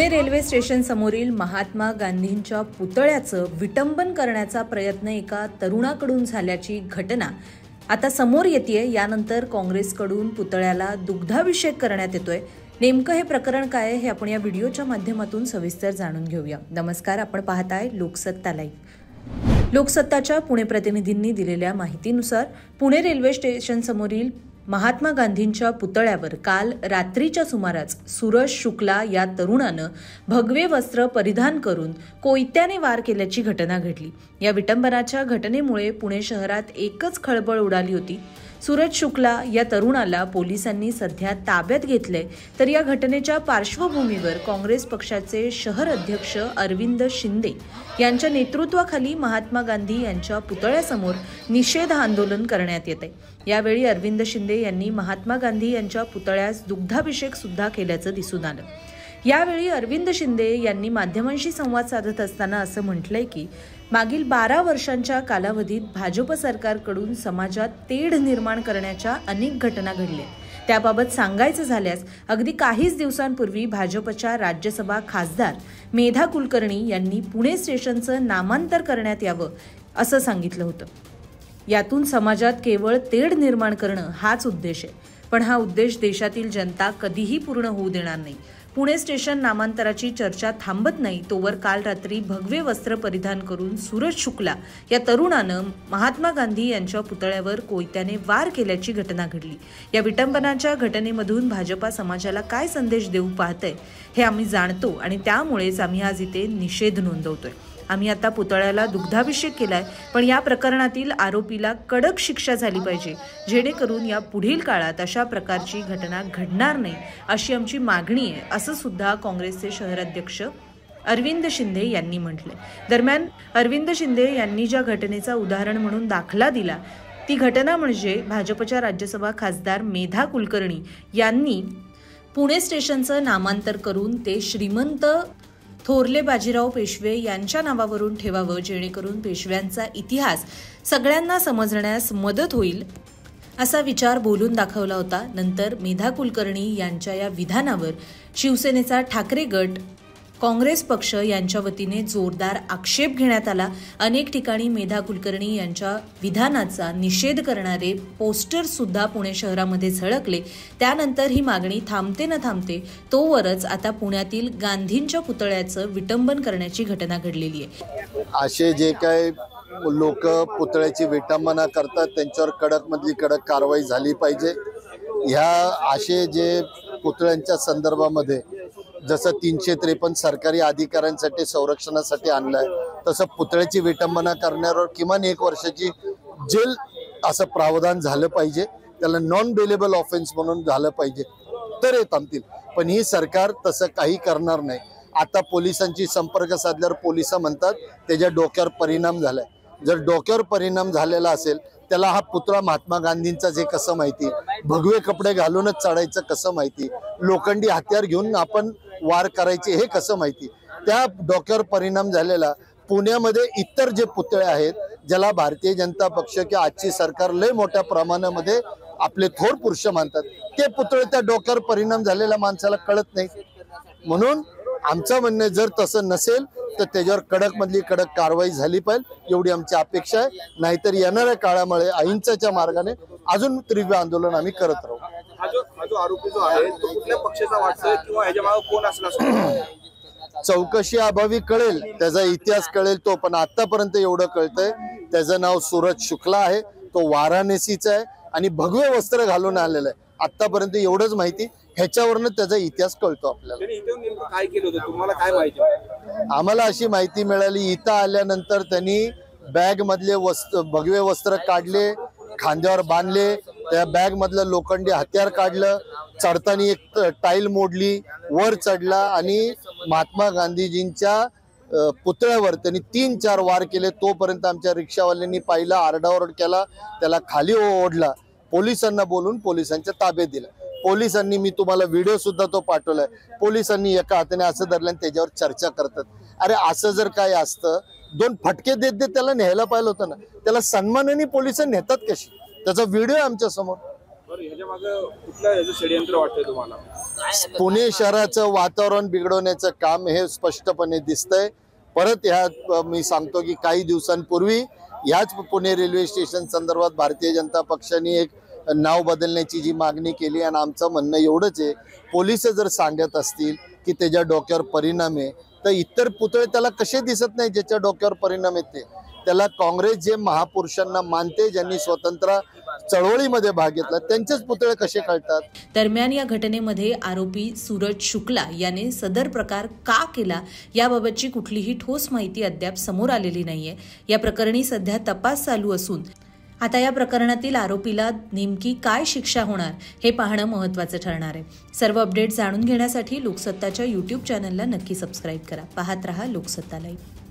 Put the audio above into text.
Pune railway station समोरील महात्मा गांधींच्या पुतळ्याचं विटंबन करण्याचा प्रयत्न एका तरुणाकडून झाल्याची घटना आता समोर येतेय। यानंतर काँग्रेसकडून पुतळ्याला दुग्धाभिषेक करण्यात येतोय। नेमकं हे प्रकरण काय आहे हे आपण या व्हिडिओच्या माध्यमातून सविस्तर जाणून घेऊया। नमस्कार, आपण पाहताय लोकसत्ता लाईव्ह। लोकसत्ताच्या पुणे प्रतिनिधींनी दिलेल्या माहितीनुसार पुणे रेल्वे स्टेशन समोरील महात्मा गांधींच्या पुतळ्यावर काल रात्रीच्या सुमारास सूरज शुक्ला या तरुणानं भगवे वस्त्र परिधान करून कोयत्याने वार केल्याची घटना घडली। या विटंबनाच्या घटनेमुळे पुणे शहरात एकच खळबळ उडाली होती। सूरज शुक्ला या तरुणाला पोलिसांनी सध्या ताब्यात घेतले, तर या घटनेच्या पार्श्वभूमीवर काँग्रेस पक्षाचे शहर अध्यक्ष अरविंद शिंदे यांच्या नेतृत्वाखाली महात्मा गांधी यांच्या पुतळ्यासमोर निषेध आंदोलन करण्यात येते। यावेळी अरविंद शिंदे यांनी महात्मा गांधी यांच्या पुतळ्यास दुग्धाभिषेक सुद्धा केल्याचं दिसून आलं। यावेळी अरविंद शिंदे यांनी माध्यमांशी संवाद साधत असताना असं म्हटलंय की मागील 12 वर्षांच्या कालावधीत भाजप सरकारकडून समाजात तेढ निर्माण करण्याच्या अनेक घटना घडल्या। त्याबाबत सांगायचं झाल्यास अगदी काहीच दिवसांपूर्वी भाजपच्या राज्यसभा खासदार मेधा कुलकर्णी यांनी पुणे स्टेशनचं नामांतर करण्यात यावं असं सांगितलं होतं। यातून समाजात केवळ तेढ निर्माण करणं हाच उद्देश आहे, पण हा उद्देश देशातील जनता कधीही पूर्ण होऊ देणार नाही। पुणे स्टेशन नामांतराची चर्चा थांबत नाही तोवर काल रात्री भगवे वस्त्र परिधान करून सूरज शुक्ला या तरुणानं महात्मा गांधी यांच्या पुतळ्यावर कोयत्याने वार केल्याची घटना घडली। या विटंबनाच्या घटनेमधून भाजपा समाजाला काय संदेश देऊ पाहतंय हे आम्ही जाणतो आणि त्यामुळेच आम्ही आज इथे निषेध नोंदवतोय। आम्ही आता पुतळ्याला दुग्धाभिषेक केलाय, पण या प्रकरणातील आरोपीला कडक शिक्षा झाली पाहिजे, जेणेकरून या पुढील काळात अशा प्रकारची घटना घडणार नाही अशी आमची मागणी आहे, असं सुद्धा काँग्रेसचे शहर अध्यक्ष अरविंद शिंदे यांनी म्हटले। दरम्यान अरविंद शिंदे यांनी ज्या घटनेचा उदाहरण म्हणून दाखला दिला ती घटना म्हणजे भाजपच्या राज्यसभा खासदार मेधा कुलकर्णी यांनी पुणे स्टेशनचं नामांतर करून ते श्रीमंत थोरले बाजीराव पेशवे यांच्या नावावरून ठेवावं, जेणेकरून पेशव्यांचा इतिहास सगळ्यांना समजण्यास मदत होईल असा विचार बोलून दाखवला होता। नंतर मेधा कुलकर्णी यांच्या या विधानावर शिवसेनेचा ठाकरे गट, काँग्रेस पक्ष यांच्या वतीने जोरदार आक्षेप घेण्यात आला। अनेक ठिकाणी मेधा कुलकर्णी यांच्या विधानाचा निषेध करणारे पोस्टर सुद्धा पुणे शहरामध्ये झळकले। त्यानंतर ही मागणी थांबते न थांबते तोवरच आता पुण्यातील गांधींच्या पुतळ्याचं विटंबन करण्याची घटना घडलेली आहे। असे जे काही लोक पुतळ्याची विटंबना करतात त्यांच्यावर कडक मधली कडक कारवाई झाली पाहिजे। ह्या असे जे पुतळ्यांच्या संदर्भामध्ये जसं 353 सरकारी अधिकाऱ्यांसाठी संरक्षणासाठी आणलंय, तसं पुतळ्याची विटंबना करण्यावर किमान 1 वर्षाची जेल असं प्रावधान झालं पाहिजे। त्याला नॉन बेलेबल ऑफेन्स म्हणून झालं पाहिजे तर हे थांबतील, पण ही सरकार तसं काही करणार नाही। आता पोलिसांची संपर्क साधल्यावर पोलिस म्हणतात त्याच्या डोक्यावर परिणाम झालाय। जर डोक्यावर परिणाम झालेला असेल त्याला हा पुतळा महात्मा गांधींचा जे कसं माहिती, भगवे कपडे घालूनच चढायचं कसं माहिती, लोखंडी हत्यार घेऊन आपण वार करायचे हे कसं माहिती, त्या डोक्यावर परिणाम झालेला पुण्यामध्ये इतर जे पुतळे आहेत ज्याला भारतीय जनता पक्ष किंवा आजची सरकार लय मोठ्या प्रमाणामध्ये आपले थोर पुरुष मानतात, ते पुतळे त्या डोक्यावर परिणाम झालेल्या माणसाला कळत नाही। म्हणून आमचं म्हणणं जर तसं नसेल तर त्याच्यावर कडक मधली कडक कारवाई झाली पाहिजे एवढी आमची अपेक्षा आहे। नाहीतर येणाऱ्या काळामध्ये अहिंसेच्या मार्गाने अजून तीव्र आंदोलन आम्ही करत राहू। हा जो आरोपी जो आहे तो कुठल्या पक्षाचा वाटतोय किंवा ह्याच्या मागे कोण असणार? चौकशी अभावी कळेल, त्याचा इतिहास कळेल तो, पण आतापर्यंत एवढं कळतंय त्याचं नाव सूरज शुक्ला आहे, तो वाराणसीचा आहे आणि भगवे वस्त्र घालून आलेला आहे। आतापर्यंत एवढंच माहिती, ह्याच्यावरनं त्याचा इतिहास कळतो आपल्याला। काय केलं होतं तुम्हाला काय माहिती? आम्हाला अशी माहिती मिळाली, इथं आल्यानंतर त्यांनी बॅग मधले भगवे वस्त्र काढले, खांद्यावर बांधले, त्या बॅग मधलं लोखंडी हत्यार काढलं, चढताना एक टाईल मोडली, वर चढला आणि महात्मा गांधीजींच्या पुतळ्यावर त्यांनी 3-4 वार केले। तोपर्यंत आमच्या रिक्षावाल्यांनी पाहिला, आरडाओरड केला, त्याला खाली ओढला, पोलिसांना बोलून पोलिसांच्या ताब्यात दिलं। पोलिसांनी, मी तुम्हाला व्हिडिओ सुद्धा तो पाठवलाय, पोलिसांनी एका हाताने असं धरलं आणि त्याच्यावर चर्चा करतात। अरे असं जर काय असतं 2 फटके देत देत त्याला न्यायला पाहिलं होतं ना, त्याला सन्मानाने पोलिसांनी नेतात कशी? त्याचा व्हिडिओ आमच्या समोर। ह्याच्या मागे कुठलं षडयंत्र वाटतंय तुम्हाला? पुणे शहराचं वातावरण बिघडवण्याचं काम हे स्पष्टपणे दिसतंय. परत ह्या मी सांगतो की काही दिवसांपूर्वी ह्याच पुणे रेल्वे स्टेशन संदर्भात भारतीय जनता पक्षाने एक नाव बदलण्याची जी मागणी केली आणि आमचं म्हणणं एवढंच आहे, पोलिस जर सांगत असतील की त्याच्या डोक्यावर परिणाम आहे तर इतर पुतळे त्याला कसे दिसत नाही ज्याच्या डोक्यावर परिणाम येते? त्याला काँग्रेस जे महापुरुषांना मानते, ज्यांनी स्वतंत्र चळवळीमध्ये भाग घेतला, त्यांचेच पुतळे कसे कळतात? दरम्यान या घटनेमध्ये आरोपी सूरज शुक्ला याने सदर प्रकार का केला याबाबतची कुठलीही ठोस माहिती अद्याप समोर आलेली नाहीये. या प्रकरणी सध्या तपास चालू असून आता या प्रकरणातील आरोपीला नेमकी काय शिक्षा होणार हे पाहणं महत्त्वाचं ठरणार आहे. सर्व अपडेट जाणून घेण्यासाठी लोकसत्ताच्या YouTube चॅनलला नक्की सबस्क्राईब करा. पाहत रहा लोकसत्ता लाईव्ह.